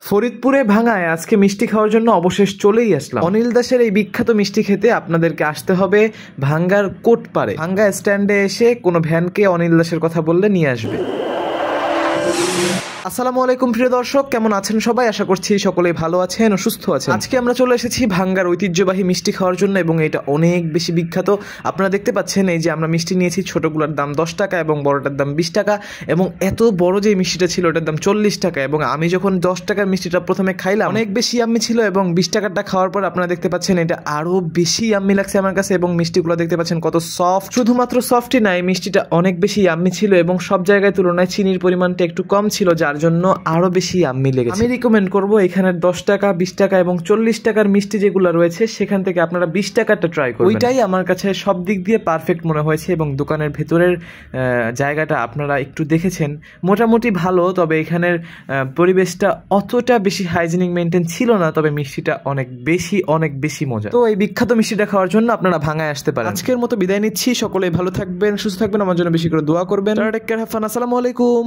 ফরিদপুরে ভাঙায় আজকে মিষ্টি খাওয়ার জন্য অবশেষ চলেই আসলাম। অনিল দাসের এই বিখ্যাত মিষ্টি খেতে আপনাদেরকে আসতে হবে ভাঙ্গার কোটপাড়ে। ভাঙ্গা স্ট্যান্ডে এসে কোনো ভ্যানকে অনিল দাসের কথা বললে নিয়ে আসবে। আসসালামু আলাইকুম প্রিয় দর্শক, কেমন আছেন সবাই? আশা করছি সকলেই ভালো আছেন ও সুস্থ আছেন। আজকে আমরা চলে এসেছি ভাঙ্গার ঐতিহ্যবাহী মিষ্টি খাওয়ার জন্য এবং এটা অনেক বেশি বিখ্যাত। আপনারা দেখতে পাচ্ছেন এই যে আমরা মিষ্টি নিয়েছি, ছোটগুলোর দাম 10 টাকা এবং বড়টার দাম 20 টাকা এবং এত বড় যে মিষ্টিটা ছিল ওটার দাম 40 টাকা। এবং আমি যখন 10 টাকার মিষ্টিটা প্রথমে খাইলাম অনেক বেশি ইয়াম্মি ছিল এবং 20 টাকারটা খাওয়ার পর আপনারা দেখতে পাচ্ছেন এটা আরো বেশি ইয়াম্মি লাগছে আমার কাছে। এবং মিষ্টিগুলো দেখতে পাচ্ছেন কত সফট, শুধুমাত্র সফটই নাই, মিষ্টিটা অনেক বেশি ইয়াম্মি ছিল এবং সব জায়গায় তুলনায় চিনির পরিমাণটা একটু কম ছিল, যার জন্য আরো বেশি ইয়াম্মি লেগেছে। আমি রিকমেন্ড করবো এখানে 10 টাকা, 20 টাকা এবং 40 টাকার মিষ্টি যেগুলো রয়েছে সেখান থেকে আপনারা 20 টাকাটা ট্রাই করবেন। ওইটাই আমার কাছে সব দিক দিয়ে পারফেক্ট মনে হয়েছে এবং দোকানের ভেতরের জায়গাটা আপনারা একটু দেখেছেন, মোটামুটি ভালো। তবে এখানের পরিবেশটা অতটা বেশি হাইজিনিক মেনটেন ছিল না, তবে মিষ্টিটা অনেক বেশি মজা। তো এই বিখ্যাত মিষ্টিটা খাওয়ার জন্য আপনারা ভাঙায় আসতে পারেন। আজকের মতো বিদায় নিচ্ছি, সকলেই ভালো থাকবেন, সুস্থ থাকবেন, আমার জন্য বেশি করে দোয়া করবেন। টেক কেয়ার, হ্যাভ ফান, আসসালামু আলাইকুম।